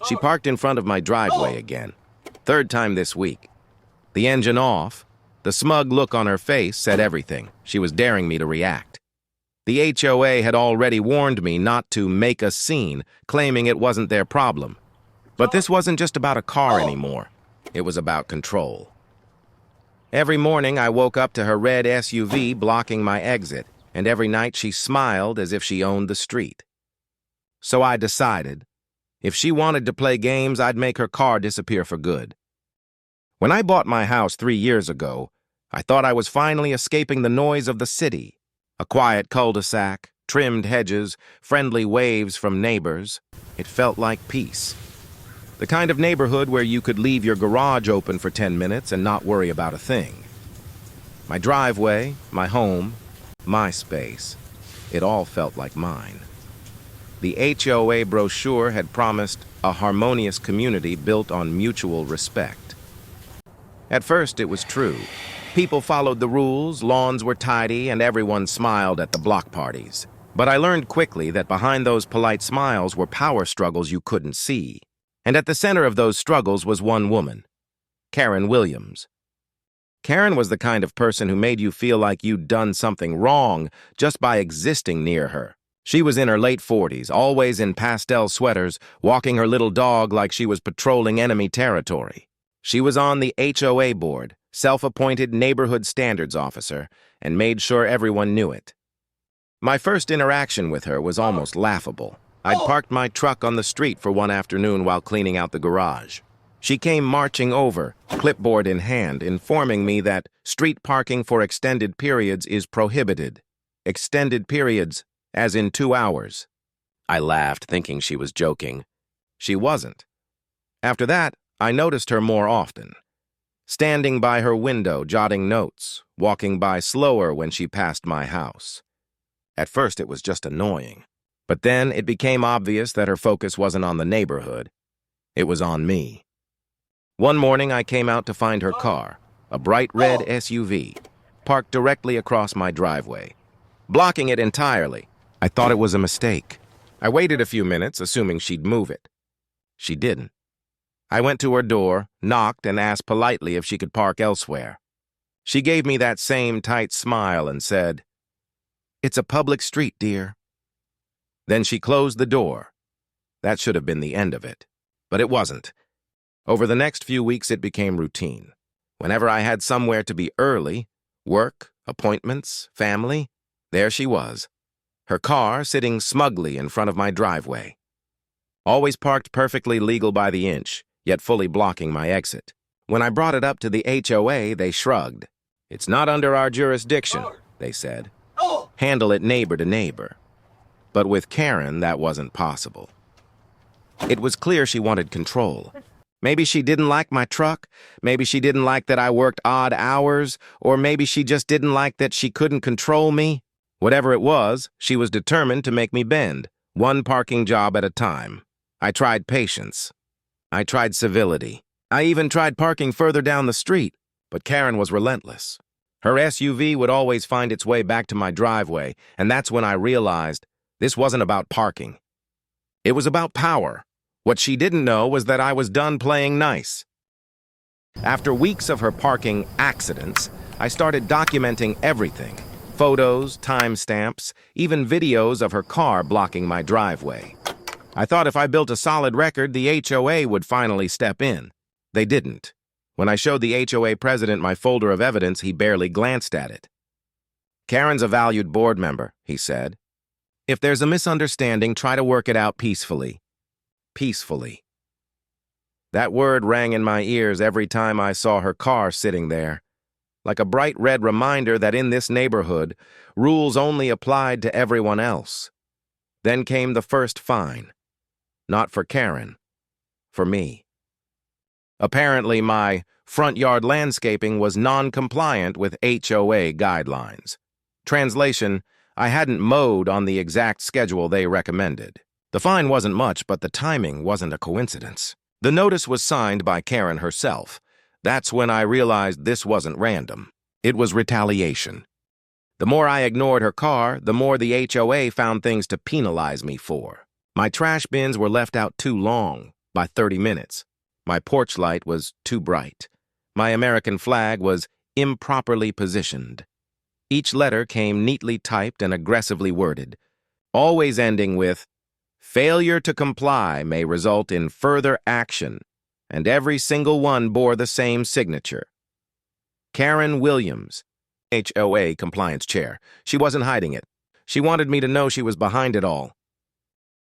She parked in front of my driveway again. Third time this week. The engine off. The smug look on her face said everything. She was daring me to react. The HOA had already warned me not to make a scene, claiming it wasn't their problem. But this wasn't just about a car anymore. It was about control. Every morning I woke up to her red SUV blocking my exit, and every night she smiled as if she owned the street. So I decided, if she wanted to play games, I'd make her car disappear for good. When I bought my house 3 years ago, I thought I was finally escaping the noise of the city. A quiet cul-de-sac, trimmed hedges, friendly waves from neighbors. It felt like peace. The kind of neighborhood where you could leave your garage open for 10 minutes and not worry about a thing. My driveway, my home, my space. It all felt like mine. The HOA brochure had promised a harmonious community built on mutual respect. At first, it was true. People followed the rules, lawns were tidy, and everyone smiled at the block parties. But I learned quickly that behind those polite smiles were power struggles you couldn't see. And at the center of those struggles was one woman, Karen Williams. Karen was the kind of person who made you feel like you'd done something wrong just by existing near her. She was in her late 40s, always in pastel sweaters, walking her little dog like she was patrolling enemy territory. She was on the HOA board, self-appointed neighborhood standards officer, and made sure everyone knew it. My first interaction with her was almost laughable. I'd parked my truck on the street for one afternoon while cleaning out the garage. She came marching over, clipboard in hand, informing me that street parking for extended periods is prohibited. Extended periods, as in 2 hours. I laughed, thinking she was joking. She wasn't. After that, I noticed her more often. Standing by her window, jotting notes, walking by slower when she passed my house. At first, it was just annoying. But then it became obvious that her focus wasn't on the neighborhood. It was on me. One morning, I came out to find her car, a bright red SUV, parked directly across my driveway, blocking it entirely. I thought it was a mistake. I waited a few minutes, assuming she'd move it. She didn't. I went to her door, knocked, and asked politely if she could park elsewhere. She gave me that same tight smile and said, "It's a public street, dear." Then she closed the door. That should have been the end of it. But it wasn't. Over the next few weeks, it became routine. Whenever I had somewhere to be early, work, appointments, family, there she was. Her car sitting smugly in front of my driveway. Always parked perfectly legal by the inch, yet fully blocking my exit. When I brought it up to the HOA, they shrugged. "It's not under our jurisdiction," they said. "Handle it neighbor to neighbor." But with Karen, that wasn't possible. It was clear she wanted control. Maybe she didn't like my truck, maybe she didn't like that I worked odd hours, or maybe she just didn't like that she couldn't control me. Whatever it was, she was determined to make me bend, one parking job at a time. I tried patience. I tried civility. I even tried parking further down the street, but Karen was relentless. Her SUV would always find its way back to my driveway, and that's when I realized this wasn't about parking. It was about power. What she didn't know was that I was done playing nice. After weeks of her parking accidents, I started documenting everything. Photos, timestamps, even videos of her car blocking my driveway. I thought if I built a solid record, the HOA would finally step in. They didn't. When I showed the HOA president my folder of evidence, he barely glanced at it. "Karen's a valued board member," he said. "If there's a misunderstanding, try to work it out peacefully." Peacefully. That word rang in my ears every time I saw her car sitting there, like a bright red reminder that in this neighborhood, rules only applied to everyone else. Then came the first fine. Not for Karen, for me. Apparently, my front yard landscaping was non-compliant with HOA guidelines. Translation, I hadn't mowed on the exact schedule they recommended. The fine wasn't much, but the timing wasn't a coincidence. The notice was signed by Karen herself. That's when I realized this wasn't random. It was retaliation. The more I ignored her car, the more the HOA found things to penalize me for. My trash bins were left out too long. by 30 minutes. My porch light was too bright. My American flag was improperly positioned. Each letter came neatly typed and aggressively worded, always ending with, "Failure to comply may result in further action," and every single one bore the same signature. Karen Williams, HOA compliance chair. She wasn't hiding it. She wanted me to know she was behind it all.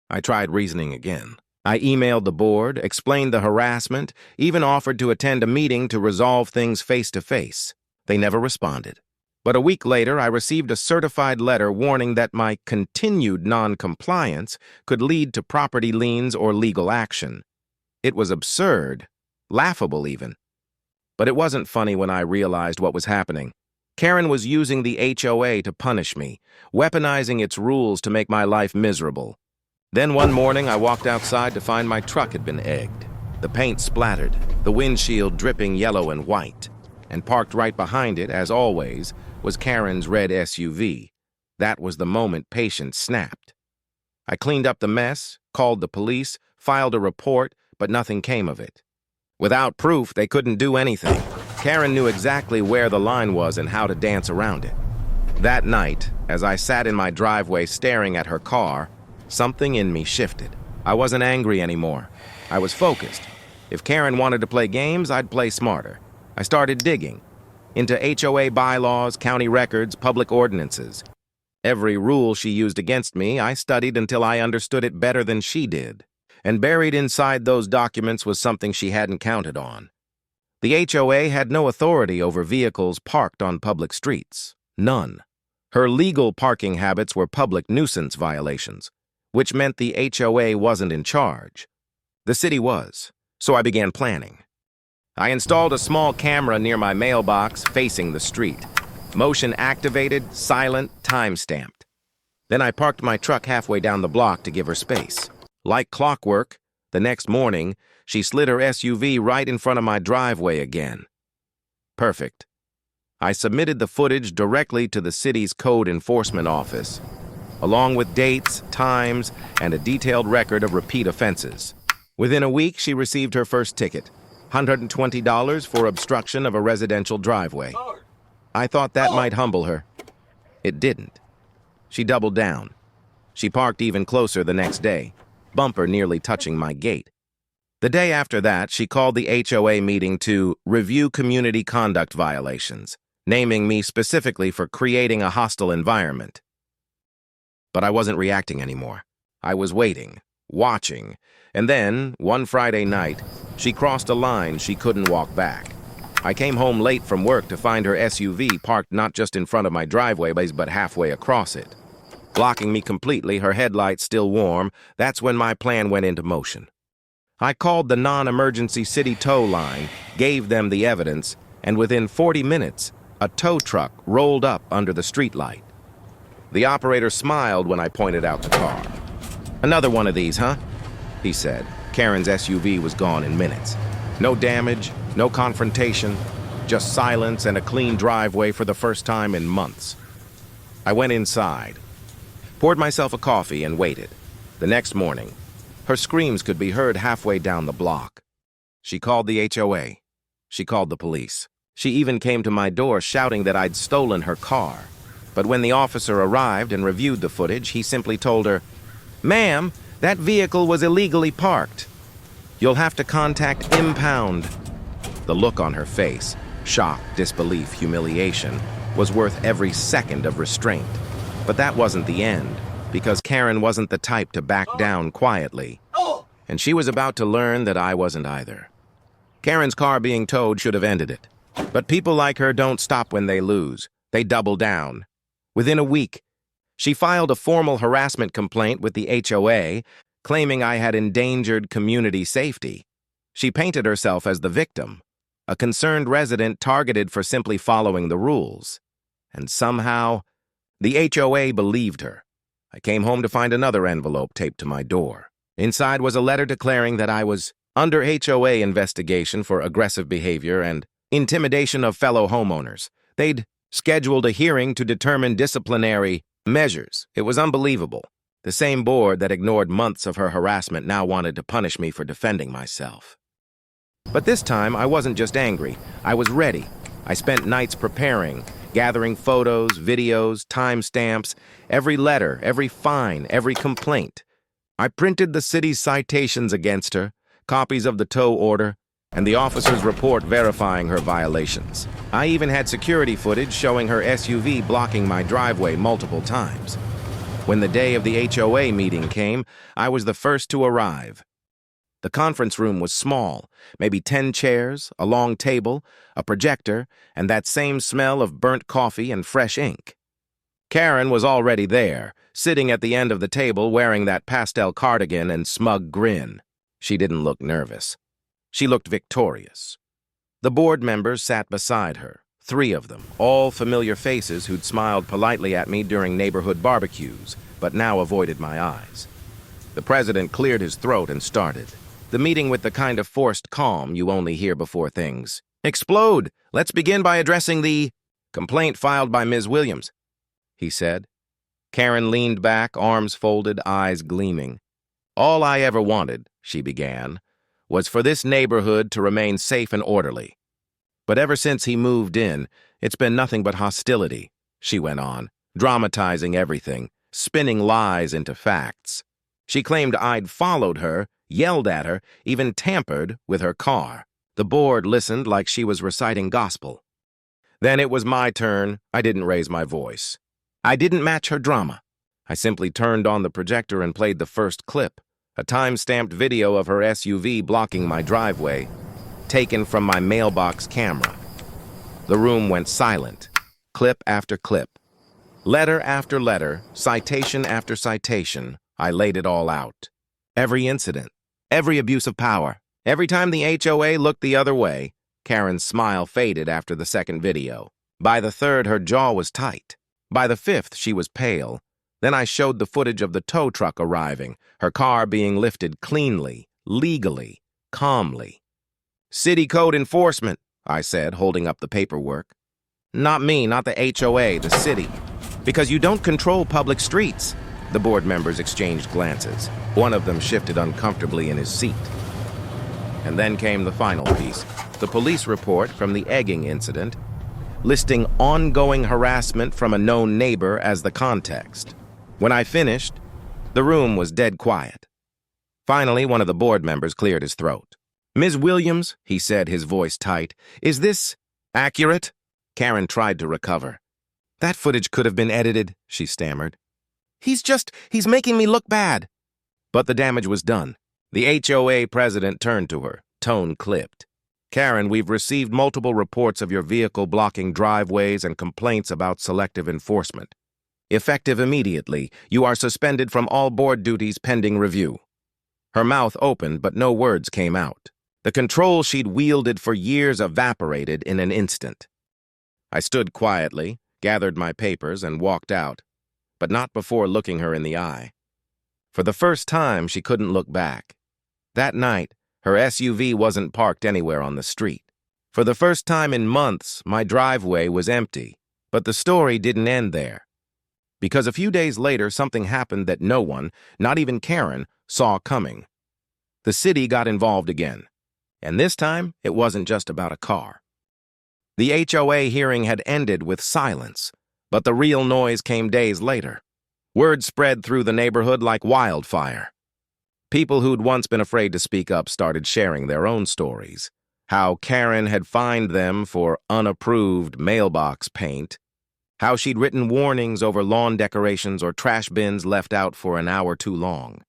I tried reasoning again. I emailed the board, explained the harassment, even offered to attend a meeting to resolve things face-to-face. They never responded. But a week later, I received a certified letter warning that my continued non-compliance could lead to property liens or legal action. It was absurd, laughable even. But it wasn't funny when I realized what was happening. Karen was using the HOA to punish me, weaponizing its rules to make my life miserable. Then one morning, I walked outside to find my truck had been egged. The paint splattered, the windshield dripping yellow and white. And parked right behind it, as always, was Karen's red SUV. That was the moment patience snapped. I cleaned up the mess, called the police, filed a report, but nothing came of it. Without proof, they couldn't do anything. Karen knew exactly where the line was and how to dance around it. That night, as I sat in my driveway staring at her car, something in me shifted. I wasn't angry anymore. I was focused. If Karen wanted to play games, I'd play smarter. I started digging into HOA bylaws, county records, public ordinances. Every rule she used against me, I studied until I understood it better than she did. And buried inside those documents was something she hadn't counted on. The HOA had no authority over vehicles parked on public streets. None. Her legal parking habits were public nuisance violations, which meant the HOA wasn't in charge. The city was, so I began planning. I installed a small camera near my mailbox facing the street. Motion activated, silent, time-stamped. Then I parked my truck halfway down the block to give her space. Like clockwork, the next morning, she slid her SUV right in front of my driveway again. Perfect. I submitted the footage directly to the city's code enforcement office, along with dates, times, and a detailed record of repeat offenses. Within a week, she received her first ticket, $120 for obstruction of a residential driveway. I thought that might humble her. It didn't. She doubled down. She parked even closer the next day, bumper nearly touching my gate. The day after that, she called the HOA meeting to review community conduct violations, naming me specifically for creating a hostile environment. But I wasn't reacting anymore. I was waiting, watching, and then, one Friday night, she crossed a line she couldn't walk back. I came home late from work to find her SUV parked not just in front of my driveway, but halfway across it. Blocking me completely, her headlights still warm, that's when my plan went into motion. I called the non-emergency city tow line, gave them the evidence, and within 40 minutes, a tow truck rolled up under the streetlight. The operator smiled when I pointed out the car. "Another one of these, huh?" he said. Karen's SUV was gone in minutes. No damage, no confrontation, just silence and a clean driveway for the first time in months. I went inside, poured myself a coffee, and waited. The next morning, her screams could be heard halfway down the block. She called the HOA. She called the police. She even came to my door shouting that I'd stolen her car. But when the officer arrived and reviewed the footage, he simply told her, "Ma'am, that vehicle was illegally parked. You'll have to contact Impound." The look on her face, shock, disbelief, humiliation, was worth every second of restraint. But that wasn't the end, because Karen wasn't the type to back down quietly. And she was about to learn that I wasn't either. Karen's car being towed should have ended it. But people like her don't stop when they lose. They double down. Within a week, she filed a formal harassment complaint with the HOA, claiming I had endangered community safety. She painted herself as the victim, a concerned resident targeted for simply following the rules. And somehow, the HOA believed her. I came home to find another envelope taped to my door. Inside was a letter declaring that I was under HOA investigation for aggressive behavior and intimidation of fellow homeowners. They'd scheduled a hearing to determine disciplinary measures. It was unbelievable. The same board that ignored months of her harassment now wanted to punish me for defending myself. But this time, I wasn't just angry. I was ready. I spent nights preparing, gathering photos, videos, timestamps, every letter, every fine, every complaint. I printed the city's citations against her, copies of the tow order, and the officer's report verifying her violations. I even had security footage showing her SUV blocking my driveway multiple times. When the day of the HOA meeting came, I was the first to arrive. The conference room was small, maybe 10 chairs, a long table, a projector, and that same smell of burnt coffee and fresh ink. Karen was already there, sitting at the end of the table wearing that pastel cardigan and smug grin. She didn't look nervous. She looked victorious. The board members sat beside her, 3 of them, all familiar faces who'd smiled politely at me during neighborhood barbecues, but now avoided my eyes. The president cleared his throat and started. The meeting with the kind of forced calm you only hear before things explode. Let's begin by addressing the complaint filed by Ms. Williams, he said. Karen leaned back, arms folded, eyes gleaming. All I ever wanted, she began, was for this neighborhood to remain safe and orderly. But ever since he moved in, it's been nothing but hostility, she went on, dramatizing everything, spinning lies into facts. She claimed I'd followed her, yelled at her, even tampered with her car. The board listened like she was reciting gospel. Then it was my turn. I didn't raise my voice. I didn't match her drama. I simply turned on the projector and played the first clip, a time-stamped video of her SUV blocking my driveway, taken from my mailbox camera. The room went silent, clip after clip. Letter after letter, citation after citation, I laid it all out. Every incident, every abuse of power. Every time the HOA looked the other way, Karen's smile faded after the second video. By the third, her jaw was tight. By the fifth, she was pale. Then I showed the footage of the tow truck arriving, her car being lifted cleanly, legally, calmly. City code enforcement, I said, holding up the paperwork. Not me, not the HOA, the city. Because you don't control public streets. The board members exchanged glances. One of them shifted uncomfortably in his seat. And then came the final piece, the police report from the egging incident, listing ongoing harassment from a known neighbor as the context. When I finished, the room was dead quiet. Finally, one of the board members cleared his throat. Ms. Williams, he said, his voice tight, is this accurate? Karen tried to recover. That footage could have been edited, she stammered. He's making me look bad. But the damage was done. The HOA president turned to her, tone clipped. Karen, we've received multiple reports of your vehicle blocking driveways and complaints about selective enforcement. Effective immediately, you are suspended from all board duties pending review. Her mouth opened, but no words came out. The control she'd wielded for years evaporated in an instant. I stood quietly, gathered my papers, and walked out, but not before looking her in the eye. For the first time, she couldn't look back. That night, her SUV wasn't parked anywhere on the street. For the first time in months, my driveway was empty. But the story didn't end there. Because a few days later, something happened that no one, not even Karen, saw coming. The city got involved again. And this time, it wasn't just about a car. The HOA hearing had ended with silence, but the real noise came days later. Word spread through the neighborhood like wildfire. People who'd once been afraid to speak up started sharing their own stories. How Karen had fined them for unapproved mailbox paint. How she'd written warnings over lawn decorations or trash bins left out for an hour too long.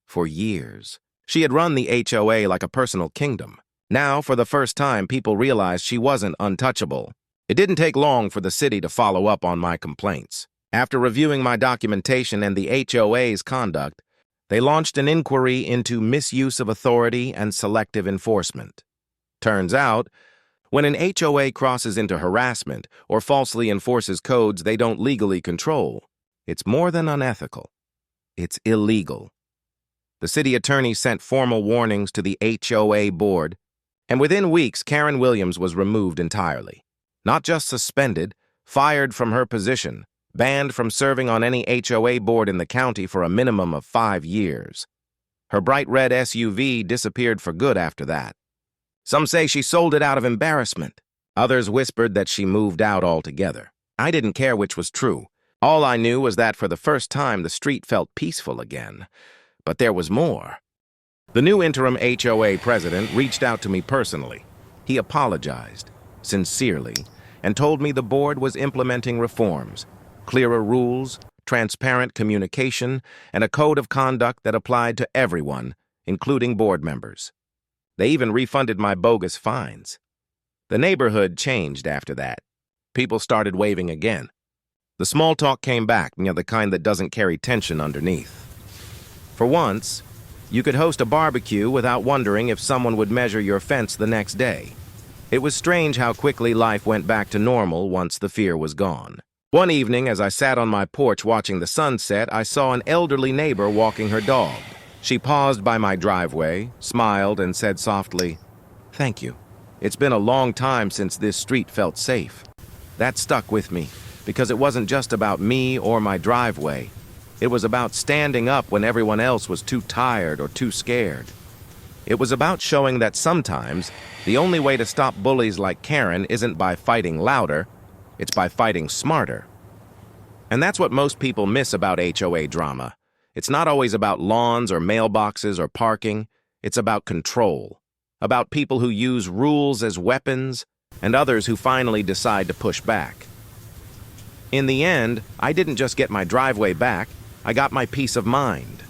For years, she had run the HOA like a personal kingdom. Now, for the first time, people realized she wasn't untouchable. It didn't take long for the city to follow up on my complaints. After reviewing my documentation and the HOA's conduct, they launched an inquiry into misuse of authority and selective enforcement. Turns out, when an HOA crosses into harassment or falsely enforces codes they don't legally control, it's more than unethical. It's illegal. The city attorney sent formal warnings to the HOA board, and within weeks, Karen Williams was removed entirely. Not just suspended, fired from her position, banned from serving on any HOA board in the county for a minimum of 5 years. Her bright red SUV disappeared for good after that. Some say she sold it out of embarrassment. Others whispered that she moved out altogether. I didn't care which was true. All I knew was that for the first time the street felt peaceful again. But there was more. The new interim HOA president reached out to me personally. He apologized, sincerely, and told me the board was implementing reforms, clearer rules, transparent communication, and a code of conduct that applied to everyone, including board members. They even refunded my bogus fines. The neighborhood changed after that. People started waving again. The small talk came back, the kind that doesn't carry tension underneath. For once, you could host a barbecue without wondering if someone would measure your fence the next day. It was strange how quickly life went back to normal once the fear was gone. One evening, as I sat on my porch watching the sunset, I saw an elderly neighbor walking her dog. She paused by my driveway, smiled, and said softly, "Thank you. It's been a long time since this street felt safe." That stuck with me, because it wasn't just about me or my driveway. It was about standing up when everyone else was too tired or too scared. It was about showing that sometimes the only way to stop bullies like Karen isn't by fighting louder, it's by fighting smarter. And that's what most people miss about HOA drama. It's not always about lawns or mailboxes or parking. It's about control, about people who use rules as weapons, and others who finally decide to push back. In the end, I didn't just get my driveway back, I got my peace of mind.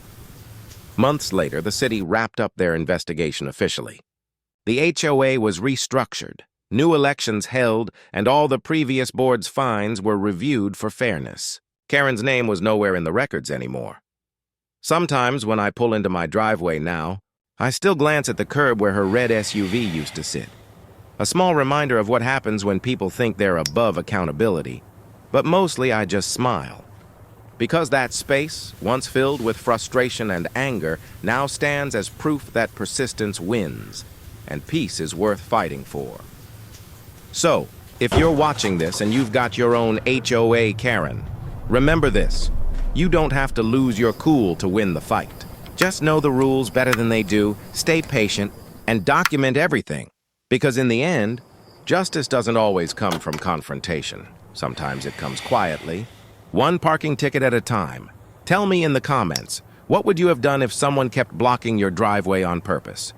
Months later, the city wrapped up their investigation officially. The HOA was restructured, new elections held, and all the previous board's fines were reviewed for fairness. Karen's name was nowhere in the records anymore. Sometimes when I pull into my driveway now, I still glance at the curb where her red SUV used to sit. A small reminder of what happens when people think they're above accountability. But mostly I just smile. Because that space, once filled with frustration and anger, now stands as proof that persistence wins, and peace is worth fighting for. So, if you're watching this and you've got your own HOA Karen, remember this: you don't have to lose your cool to win the fight. Just know the rules better than they do, stay patient, and document everything. Because in the end, justice doesn't always come from confrontation. Sometimes it comes quietly, one parking ticket at a time. Tell me in the comments, what would you have done if someone kept blocking your driveway on purpose?